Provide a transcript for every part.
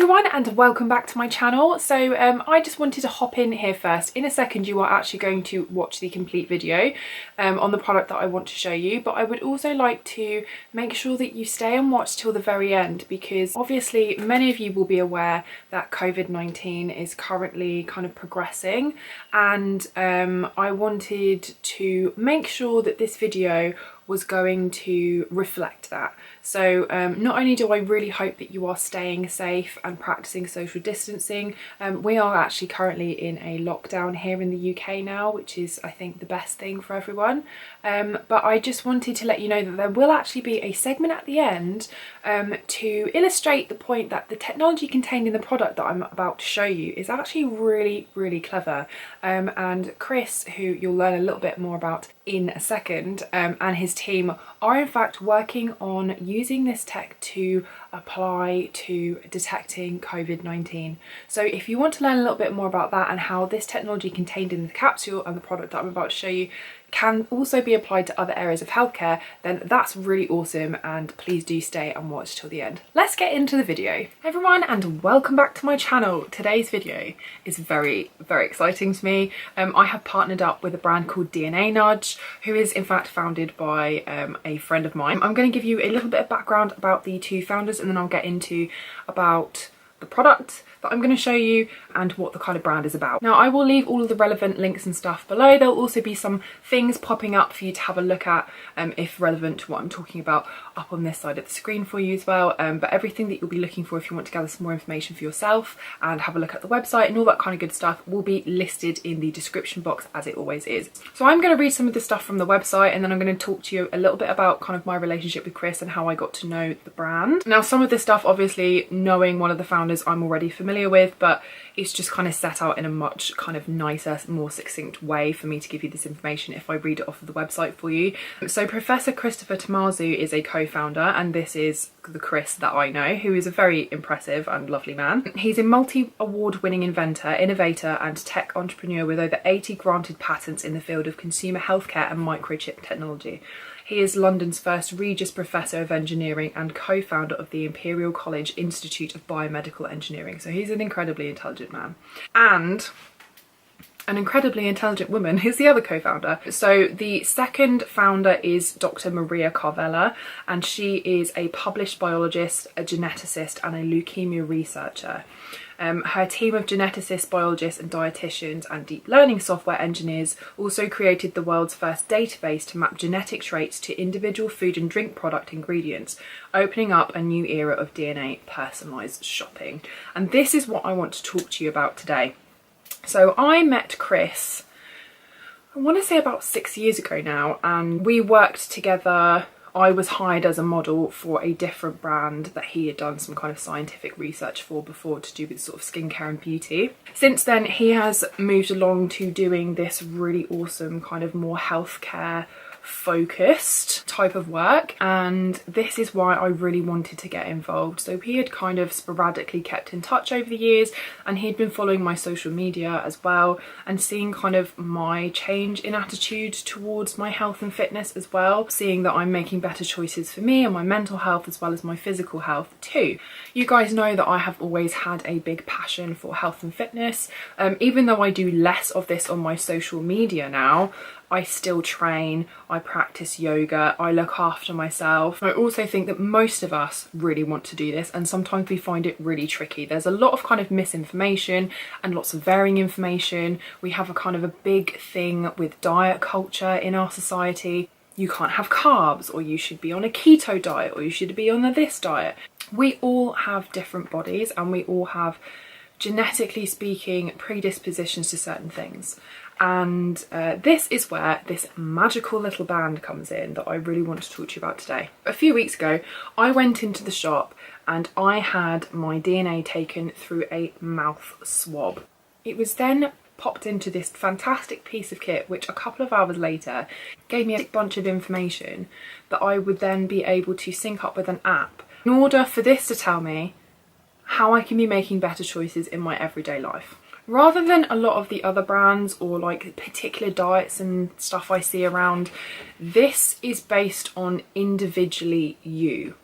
everyone and welcome back to my channel. So I just wanted to hop in here first. In a second you are actually going to watch the complete video on the product that I want to show you, but I would also like to make sure that you stay and watch till the very end, because obviously many of you will be aware that COVID-19 is currently kind of progressing, and I wanted to make sure that this video was going to reflect that. So not only do I really hope that you are staying safe and practicing social distancing, we are actually currently in a lockdown here in the UK now, which is I think the best thing for everyone, but I just wanted to let you know that there will actually be a segment at the end to illustrate the point that the technology contained in the product that I'm about to show you is actually really clever, and Chris, who you'll learn a little bit more about in a second, and his team are in fact working on using this tech to apply to detecting COVID-19. So if you want to learn a little bit more about that and how this technology contained in the capsule and the product that I'm about to show you can also be applied to other areas of healthcare, then that's really awesome, and please do stay and watch till the end. Let's get into the video. Hey everyone and welcome back to my channel. Today's video is very exciting to me. I have partnered up with a brand called DnaNudge, who is in fact founded by a friend of mine. I'm going to give you a little bit of background about the two founders, and then I'll get into about the product that I'm going to show you and what the kind of brand is about. Now I will leave all of the relevant links and stuff below. There'll also be some things popping up for you to have a look at if relevant to what I'm talking about up on this side of the screen for you as well, but everything that you'll be looking for if you want to gather some more information for yourself and have a look at the website and all that kind of good stuff will be listed in the description box, as it always is. So I'm going to read some of the stuff from the website, and then I'm going to talk to you a little bit about kind of my relationship with Chris and how I got to know the brand. Now some of this stuff, obviously knowing one of the founders, I'm already familiar with, but it's just kind of set out in a much kind of nicer, more succinct way for me to give you this information if I read it off of the website for you. So Professor Christopher Tomazu is a co-founder, and this is the Chris that I know, who is a very impressive and lovely man. He's a multi-award winning inventor, innovator and tech entrepreneur with over 80 granted patents in the field of consumer healthcare and microchip technology. He is London's first Regius Professor of Engineering and co-founder of the Imperial College Institute of Biomedical Engineering. So he's an incredibly intelligent man. And an incredibly intelligent woman who's the other co-founder. So the second founder is Dr. Maria Carvella, and she is a published biologist, a geneticist and a leukemia researcher. Her team of geneticists, biologists and dietitians and deep learning software engineers also created the world's first database to map genetic traits to individual food and drink product ingredients, opening up a new era of DNA personalised shopping. And this is what I want to talk to you about today. So I met Chris, I want to say about 6 years ago now, and we worked together. I was hired as a model for a different brand that he had done some kind of scientific research for before, to do with sort of skincare and beauty. Since then he has moved along to doing this really awesome kind of more healthcare focused type of work, and this is why I really wanted to get involved. So he had kind of sporadically kept in touch over the years, and he'd been following my social media as well and seeing kind of my change in attitude towards my health and fitness as well, seeing that I'm making better choices for me and my mental health as well as my physical health too. You guys know that I have always had a big passion for health and fitness, even though I do less of this on my social media now. I still train, I practice yoga, I look after myself. I also think that most of us really want to do this, and sometimes we find it really tricky. There's a lot of kind of misinformation and lots of varying information. We have a kind of a big thing with diet culture in our society. You can't have carbs, or you should be on a keto diet, or you should be on this diet. We all have different bodies, and we all have, genetically speaking, predispositions to certain things. And this is where this magical little band comes in that I really want to talk to you about today. A few weeks ago, I went into the shop and I had my DNA taken through a mouth swab. It was then popped into this fantastic piece of kit, which a couple of hours later gave me a bunch of information that I would then be able to sync up with an app in order for this to tell me how I can be making better choices in my everyday life. Rather than a lot of the other brands or like particular diets and stuff I see around, this is based on individually you.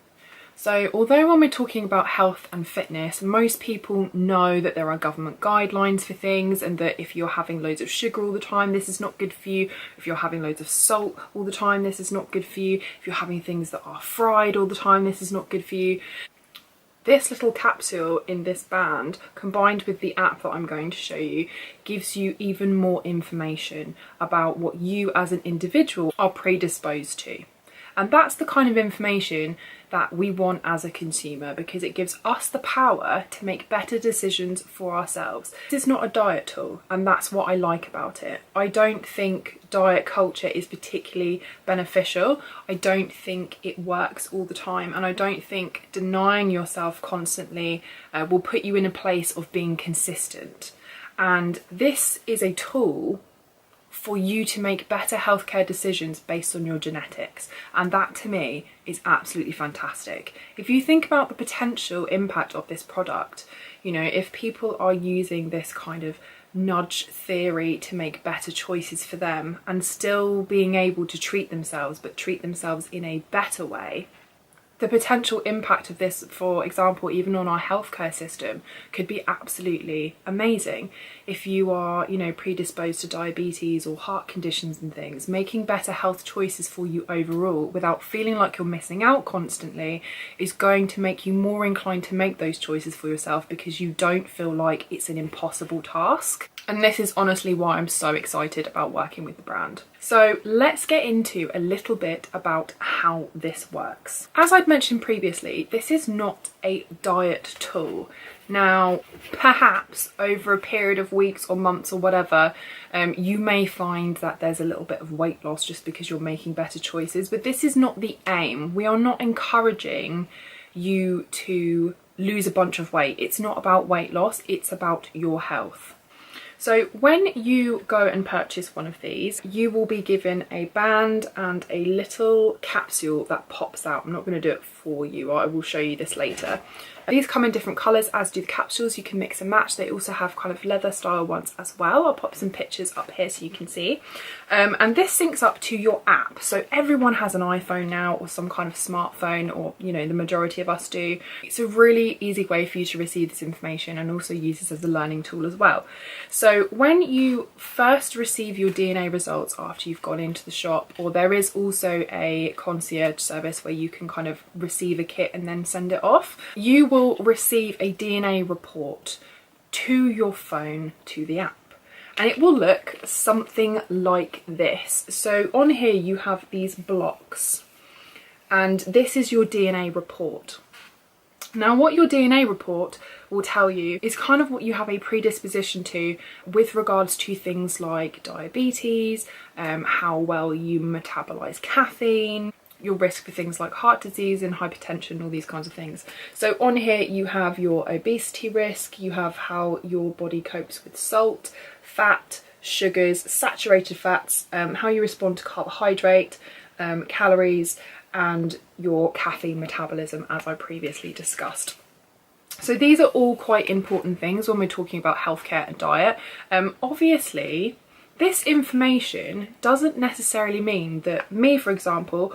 So although when we're talking about health and fitness, most people know that there are government guidelines for things, and that if you're having loads of sugar all the time, this is not good for you. If you're having loads of salt all the time, this is not good for you. If you're having things that are fried all the time, this is not good for you. This little capsule in this band, combined with the app that I'm going to show you, gives you even more information about what you as an individual are predisposed to. And that's the kind of information that we want as a consumer, because it gives us the power to make better decisions for ourselves. This is not a diet tool, and that's what I like about it. I don't think diet culture is particularly beneficial. I don't think it works all the time, and I don't think denying yourself constantly will put you in a place of being consistent. And this is a tool for you to make better healthcare decisions based on your genetics, and that to me is absolutely fantastic. If you think about the potential impact of this product, you know, if people are using this kind of nudge theory to make better choices for them and still being able to treat themselves, but treat themselves in a better way, the potential impact of this, for example, even on our healthcare system, could be absolutely amazing. If you are, you know, predisposed to diabetes or heart conditions and things, making better health choices for you overall without feeling like you're missing out constantly is going to make you more inclined to make those choices for yourself, because you don't feel like it's an impossible task. And this is honestly why I'm so excited about working with the brand. So let's get into a little bit about how this works. As I'd mentioned previously, this is not a diet tool. Now, perhaps over a period of weeks or months or whatever, you may find that there's a little bit of weight loss just because you're making better choices, but this is not the aim. We are not encouraging you to lose a bunch of weight. It's not about weight loss, it's about your health. So when you go and purchase one of these, you will be given a band and a little capsule that pops out. I'm not going to do it for you, I will show you this later. These come in different colours, as do the capsules. You can mix and match. They also have kind of leather style ones as well. I'll pop some pictures up here so you can see. And this syncs up to your app. So everyone has an iPhone now, or some kind of smartphone, or, you know, the majority of us do. It's a really easy way for you to receive this information, and also use this as a learning tool as well. So when you first receive your DNA results after you've gone into the shop, or there is also a concierge service where you can kind of receive a kit and then send it off, you will receive a DNA report to your phone, to the app, and it will look something like this. So on here you have these blocks, and this is your DNA report. Now, what your DNA report will tell you is kind of what you have a predisposition to with regards to things like diabetes, how well you metabolize caffeine, your risk for things like heart disease and hypertension, all these kinds of things. So on here you have your obesity risk, you have how your body copes with salt, fat, sugars, saturated fats, how you respond to carbohydrate, calories, and your caffeine metabolism, as I previously discussed. So these are all quite important things when we're talking about healthcare and diet. Obviously, this information doesn't necessarily mean that me, for example,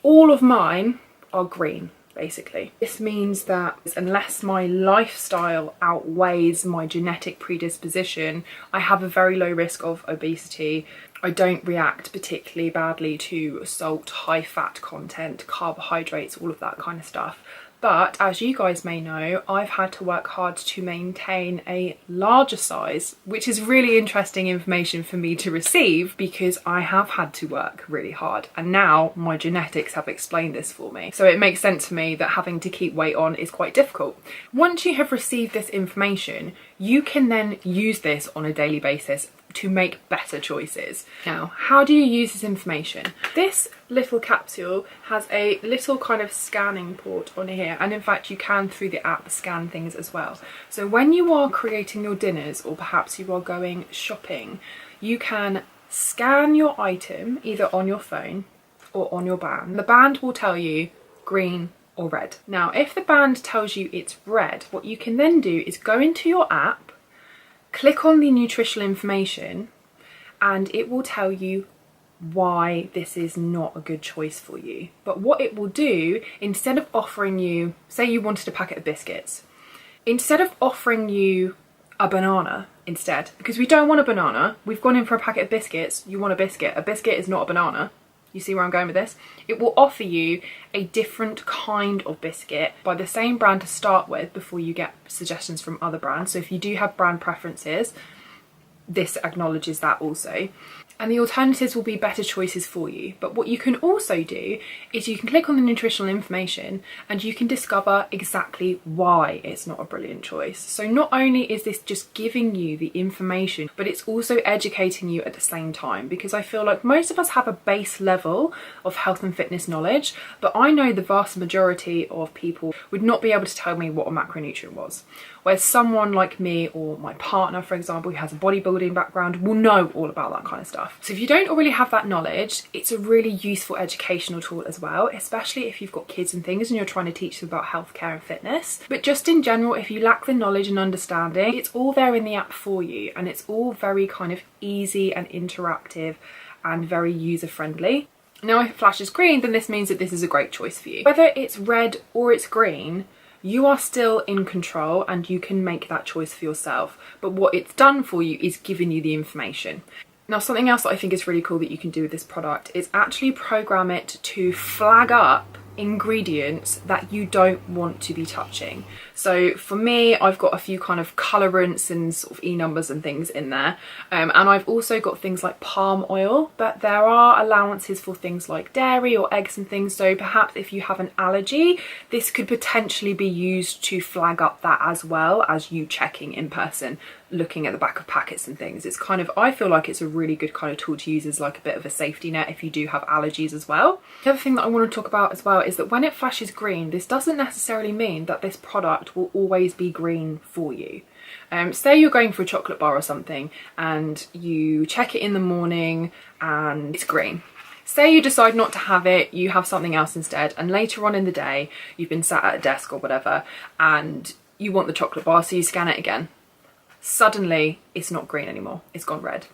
all of mine are green, basically. This means that unless my lifestyle outweighs my genetic predisposition, I have a very low risk of obesity. I don't react particularly badly to salt, high fat content, carbohydrates, all of that kind of stuff. But as you guys may know, I've had to work hard to maintain a larger size, which is really interesting information for me to receive, because I have had to work really hard, and now my genetics have explained this for me. So it makes sense for me that having to keep weight on is quite difficult. Once you have received this information, you can then use this on a daily basis to make better choices. Now, how do you use this information? This little capsule has a little kind of scanning port on here, and in fact you can, through the app, scan things as well. So when you are creating your dinners, or perhaps you are going shopping, you can scan your item either on your phone or on your band. The band will tell you green or red. Now, if the band tells you it's red, what you can then do is go into your app, click on the nutritional information, and it will tell you why this is not a good choice for you. But what it will do, instead of offering you, say you wanted a packet of biscuits, instead of offering you a banana instead, because we don't want a banana, we've gone in for a packet of biscuits, you want a biscuit is not a banana. You see where I'm going with this? It will offer you a different kind of biscuit by the same brand to start with before you get suggestions from other brands. So if you do have brand preferences, this acknowledges that also. And the alternatives will be better choices for you. But what you can also do is you can click on the nutritional information and you can discover exactly why it's not a brilliant choice. So not only is this just giving you the information, but it's also educating you at the same time, because I feel like most of us have a base level of health and fitness knowledge, but I know the vast majority of people would not be able to tell me what a macronutrient was. Whereas someone like me or my partner, for example, who has a bodybuilding background, will know all about that kind of stuff. So if you don't already have that knowledge, it's a really useful educational tool as well, especially if you've got kids and things and you're trying to teach them about healthcare and fitness. But just in general, if you lack the knowledge and understanding, it's all there in the app for you, and it's all very kind of easy and interactive and very user-friendly. Now, if it flashes green, then this means that this is a great choice for you. Whether it's red or it's green, you are still in control and you can make that choice for yourself. But what it's done for you is giving you the information. Now, something else that I think is really cool that you can do with this product is actually program it to flag up ingredients that you don't want to be touching. So for me, I've got a few kind of colorants and sort of e-numbers and things in there, and I've also got things like palm oil, but there are allowances for things like dairy or eggs and things. So perhaps if you have an allergy, this could potentially be used to flag up that, as well as you checking in person, looking at the back of packets and things. It's kind of, I feel like it's a really good kind of tool to use as like a bit of a safety net if you do have allergies as well. The other thing that I want to talk about as well is that when it flashes green, this doesn't necessarily mean that this product will always be green for you. Say you're going for a chocolate bar or something and you check it in the morning and it's green. Say you decide not to have it, you have something else instead, and later on in the day you've been sat at a desk or whatever and you want the chocolate bar, so you scan it again. Suddenly it's not green anymore, it's gone red.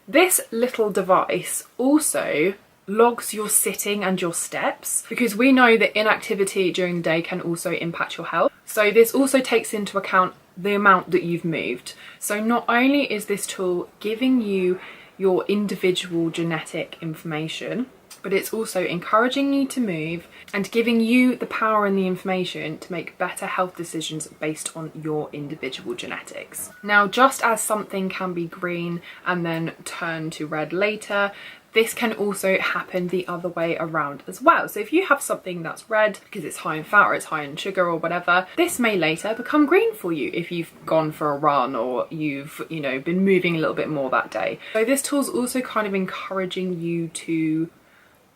This little device also logs your sitting and your steps, because we know that inactivity during the day can also impact your health. So this also takes into account the amount that you've moved. So not only is this tool giving you your individual genetic information, but it's also encouraging you to move and giving you the power and the information to make better health decisions based on your individual genetics. Now, just as something can be green and then turn to red later, this can also happen the other way around as well. So if you have something that's red because it's high in fat or it's high in sugar or whatever, this may later become green for you if you've gone for a run or you've, you know, been moving a little bit more that day. So this tool's also kind of encouraging you to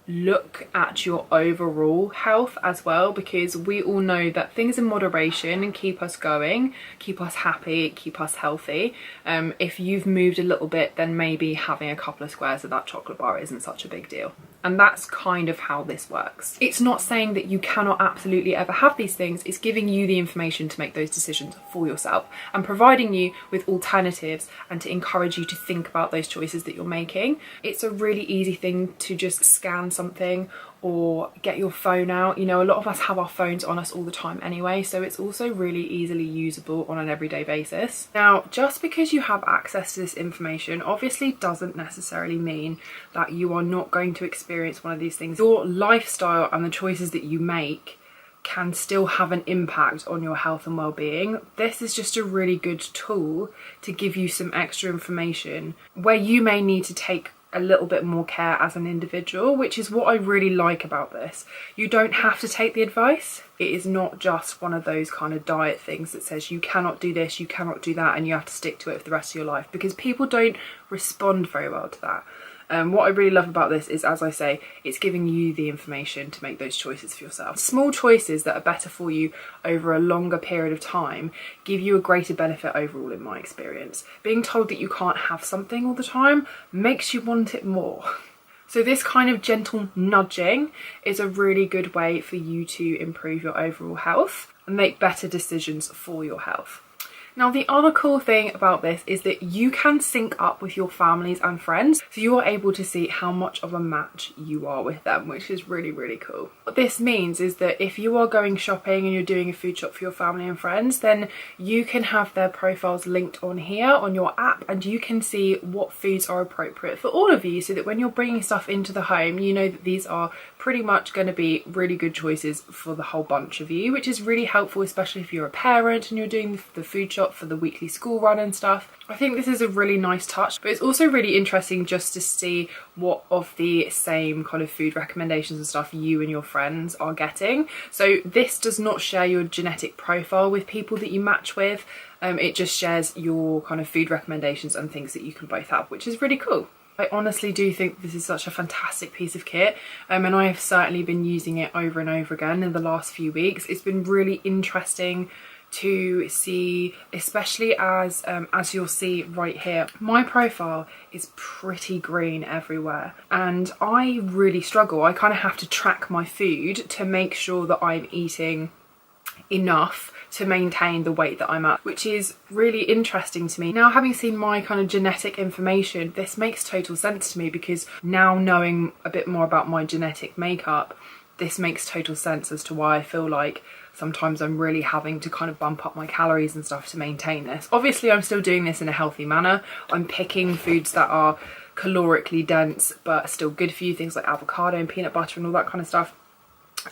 look at your overall health as well, because we all know that things in moderation and keep us going, keep us happy, keep us healthy. If you've moved a little bit, then maybe having a couple of squares of that chocolate bar isn't such a big deal. And that's kind of how this works. It's not saying that you cannot absolutely ever have these things, it's giving you the information to make those decisions for yourself and providing you with alternatives and to encourage you to think about those choices that you're making. It's a really easy thing to just scan something or get your phone out. You know, a lot of us have our phones on us all the time anyway, so it's also really easily usable on an everyday basis. Now, just because you have access to this information obviously doesn't necessarily mean that you are not going to experience one of these things. Your lifestyle and the choices that you make can still have an impact on your health and well-being. This is just a really good tool to give you some extra information where you may need to take a little bit more care as an individual, which is what I really like about this. You don't have to take the advice. It is not just one of those kind of diet things that says you cannot do this, you cannot do that, and you have to stick to it for the rest of your life, because people don't respond very well to that. What I really love about this is, as I say, it's giving you the information to make those choices for yourself. Small choices that are better for you over a longer period of time give you a greater benefit overall, in my experience. Being told that you can't have something all the time makes you want it more. So this kind of gentle nudging is a really good way for you to improve your overall health and make better decisions for your health. Now, the other cool thing about this is that you can sync up with your families and friends, so you are able to see how much of a match you are with them, which is really, really cool. What this means is that if you are going shopping and you're doing a food shop for your family and friends, then you can have their profiles linked on here on your app, and you can see what foods are appropriate for all of you, so that when you're bringing stuff into the home, you know that these are pretty much going to be really good choices for the whole bunch of you, which is really helpful, especially if you're a parent and you're doing the food shop for the weekly school run and stuff. I think this is a really nice touch, but it's also really interesting just to see what of the same kind of food recommendations and stuff you and your friends are getting. So this does not share your genetic profile with people that you match with. It just shares your kind of food recommendations and things that you can both have, which is really cool. I honestly do think this is such a fantastic piece of kit, and I have certainly been using it over and over again in the last few weeks. It's been really interesting to see, especially as you'll see right here, my profile is pretty green everywhere, and I really struggle. I kind of have to track my food to make sure that I'm eating enough to maintain the weight that I'm at, which is really interesting to me. Now, having seen my kind of genetic information, this makes total sense to me, because now knowing a bit more about my genetic makeup, this makes total sense as to why I feel like sometimes I'm really having to kind of bump up my calories and stuff to maintain this. Obviously, I'm still doing this in a healthy manner. I'm picking foods that are calorically dense but still good for you, things like avocado and peanut butter and all that kind of stuff.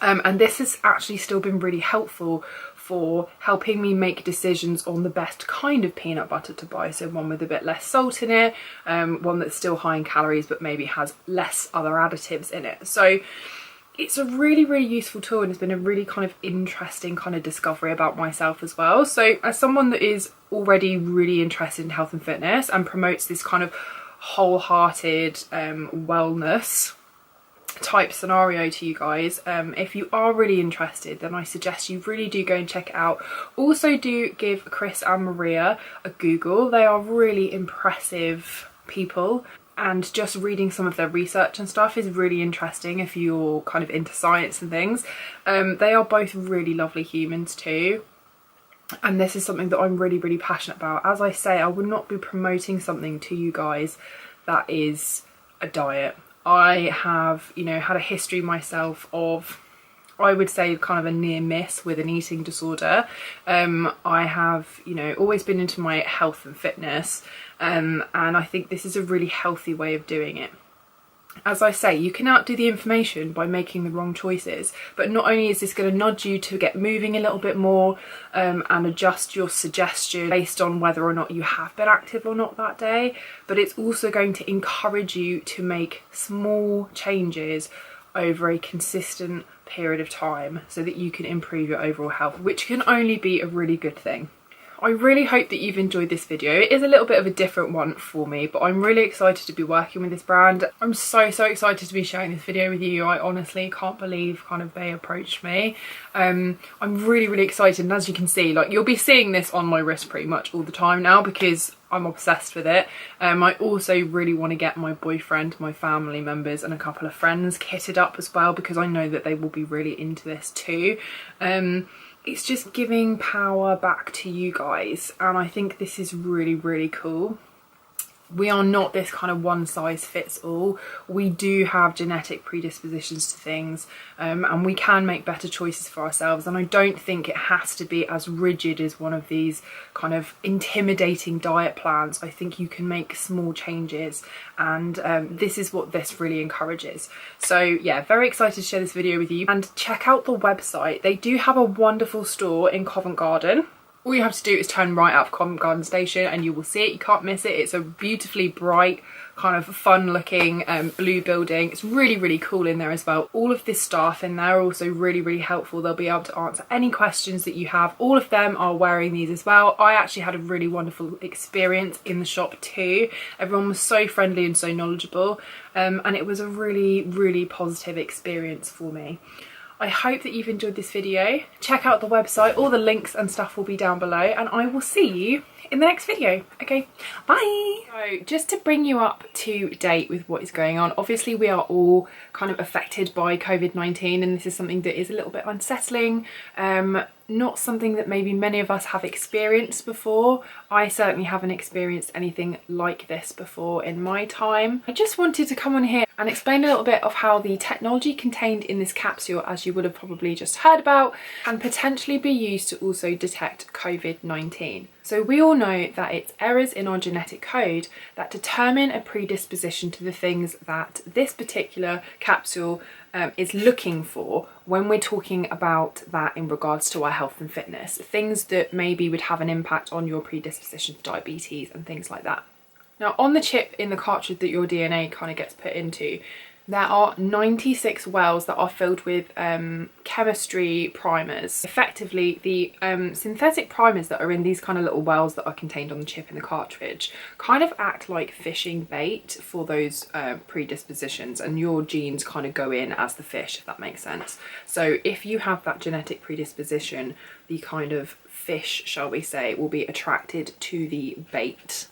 And this has actually still been really helpful for helping me make decisions on the best kind of peanut butter to buy. So one with a bit less salt in it, one that's still high in calories but maybe has less other additives in it. So it's a really, really useful tool, and it's been a really kind of interesting kind of discovery about myself as well. So as someone that is already really interested in health and fitness and promotes this kind of wholehearted wellness type scenario to you guys, if you are really interested, then I suggest you really do go and check it out. Also, do give Chris and Maria a Google. They are really impressive people, and just reading some of their research and stuff is really interesting if you're kind of into science and things. They are both really lovely humans too, and this is something that I'm really, really passionate about. As I say, I would not be promoting something to you guys that is a diet. I have, you know, had a history myself of, I would say, kind of a near miss with an eating disorder. I have, you know, always been into my health and fitness, and I think this is a really healthy way of doing it. As I say, you can outdo the information by making the wrong choices, but not only is this going to nudge you to get moving a little bit more and adjust your suggestion based on whether or not you have been active or not that day, but it's also going to encourage you to make small changes over a consistent period of time so that you can improve your overall health, which can only be a really good thing. I really hope that you've enjoyed this video. It is a little bit of a different one for me, but I'm really excited to be working with this brand. I'm so excited to be sharing this video with you. I honestly can't believe kind of they approached me. I'm really excited, and as you can see, like, you'll be seeing this on my wrist pretty much all the time now because I'm obsessed with it. I also really want to get my boyfriend, my family members and a couple of friends kitted up as well, because I know that they will be really into this too. It's just giving power back to you guys, and I think this is really cool. We are not this kind of one size fits all. We do have genetic predispositions to things, and we can make better choices for ourselves, and I don't think it has to be as rigid as one of these kind of intimidating diet plans. I think you can make small changes, and this is what this really encourages. So yeah, very excited to share this video with you, and check out the website. They do have a wonderful store in Covent Garden. All you have to do is turn right out of Covent Garden Station and you will see it. You can't miss it. It's a beautifully bright, kind of fun looking blue building. It's really cool in there as well. All of this staff in there are also really helpful. They'll be able to answer any questions that you have. All of them are wearing these as well. I actually had a really wonderful experience in the shop too. Everyone was so friendly and so knowledgeable, and it was a really positive experience for me. I hope that you've enjoyed this video. Check out the website, all the links and stuff will be down below, and I will see you in the next video. Okay, bye! So just to bring you up to date with what is going on, obviously we are all kind of affected by COVID-19, and this is something that is a little bit unsettling. not something that maybe many of us have experienced before. I certainly haven't experienced anything like this before in my time. I just wanted to come on here and explain a little bit of how the technology contained in this capsule, as you would have probably just heard about, can potentially be used to also detect COVID-19. So we all know that it's errors in our genetic code that determine a predisposition to the things that this particular capsule is looking for when we're talking about that in regards to our health and fitness. Things that maybe would have an impact on your predisposition to diabetes and things like that. Now, on the chip in the cartridge that your DNA kind of gets put into, there are 96 wells that are filled with chemistry primers. Effectively, the synthetic primers that are in these kind of little wells that are contained on the chip in the cartridge kind of act like fishing bait for those predispositions, and your genes kind of go in as the fish, if that makes sense. So if you have that genetic predisposition, the kind of fish, shall we say, will be attracted to the bait.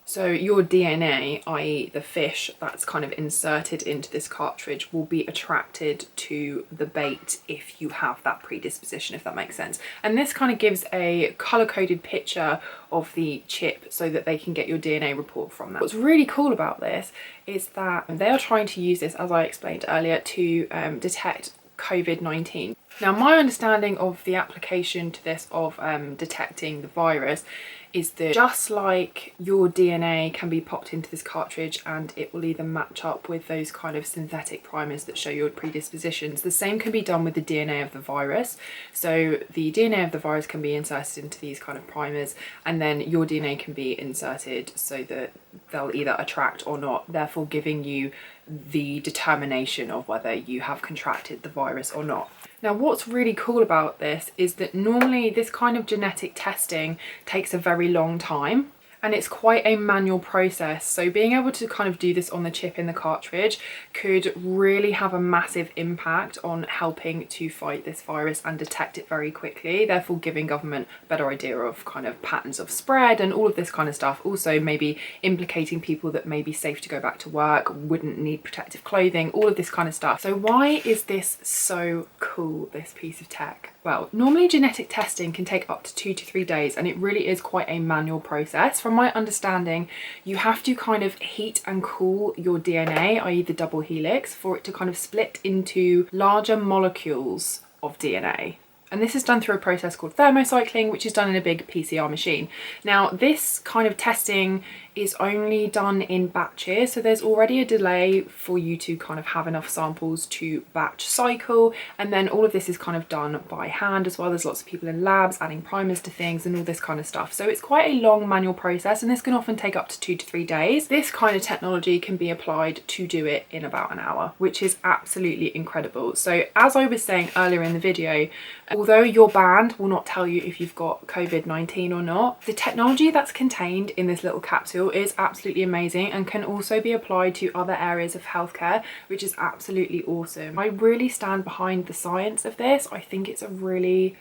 So your DNA, i.e. the fish that's kind of inserted into this cartridge, will be attracted to the bait if you have that predisposition, if that makes sense. And this kind of gives a colour-coded picture of the chip so that they can get your DNA report from that. What's really cool about this is that they are trying to use this, as I explained earlier, to detect COVID-19. Now, my understanding of the application to this of detecting the virus is that just like your DNA can be popped into this cartridge and it will either match up with those kind of synthetic primers that show your predispositions, the same can be done with the DNA of the virus. So the DNA of the virus can be inserted into these kind of primers, and then your DNA can be inserted so that they'll either attract or not, therefore giving you the determination of whether you have contracted the virus or not. Now, what's really cool about this is that normally this kind of genetic testing takes a very long time, and it's quite a manual process. So being able to kind of do this on the chip in the cartridge could really have a massive impact on helping to fight this virus and detect it very quickly, therefore giving government a better idea of kind of patterns of spread and all of this kind of stuff. Also maybe implicating people that may be safe to go back to work, wouldn't need protective clothing, all of this kind of stuff. So why is this so cool, this piece of tech? Well, normally genetic testing can take up to 2 to 3 days, and it really is quite a manual process. From my understanding, you have to kind of heat and cool your DNA, i.e. the double helix, for it to kind of split into larger molecules of DNA. And this is done through a process called thermocycling, which is done in a big PCR machine. Now, this kind of testing is only done in batches, so there's already a delay for you to kind of have enough samples to batch cycle, and then all of this is kind of done by hand as well. There's lots of people in labs adding primers to things and all this kind of stuff. So it's quite a long manual process, and this can often take up to 2 to 3 days. This kind of technology can be applied to do it in about an hour, which is absolutely incredible. So as I was saying earlier in the video, although your band will not tell you if you've got COVID-19 or not, the technology that's contained in this little capsule is absolutely amazing and can also be applied to other areas of healthcare, which is absolutely awesome. I really stand behind the science of this. I think it's a really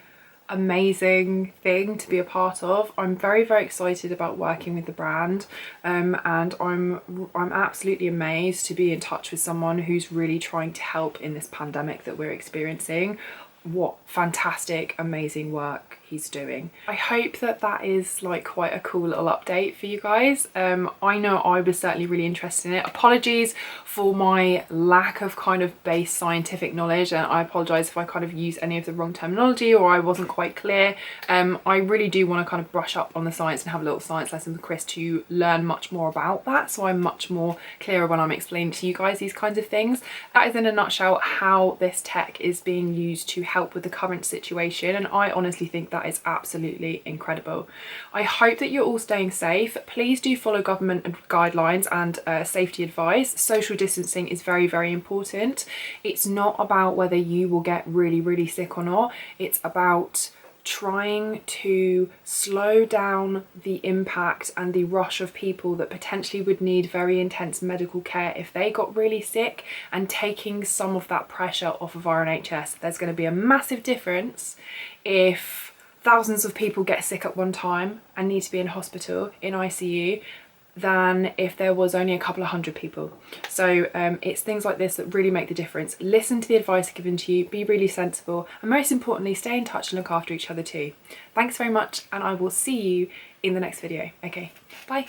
amazing thing to be a part of. I'm very, very excited about working with the brand, and I'm absolutely amazed to be in touch with someone who's really trying to help in this pandemic that we're experiencing. What fantastic, amazing work he's doing. I hope that that is like quite a cool little update for you guys. I know I was certainly really interested in it. Apologies for my lack of kind of base scientific knowledge, and I apologize if I kind of use any of the wrong terminology or I wasn't quite clear. I really do want to kind of brush up on the science and have a little science lesson with Chris to learn much more about that, so I'm much more clearer when I'm explaining to you guys these kinds of things. That is in a nutshell how this tech is being used to help with the current situation, and I honestly think that is absolutely incredible. I hope that you're all staying safe. Please do follow government guidelines and safety advice. Social distancing is very, very important. It's not about whether you will get really, really sick or not. It's about trying to slow down the impact and the rush of people that potentially would need very intense medical care if they got really sick, and taking some of that pressure off of our NHS. There's going to be a massive difference if thousands of people get sick at one time and need to be in hospital, in ICU, than if there was only a couple of hundred people. So it's things like this that really make the difference. Listen to the advice given to you, be really sensible, and most importantly, stay in touch and look after each other too. Thanks very much, and I will see you in the next video. Okay, bye.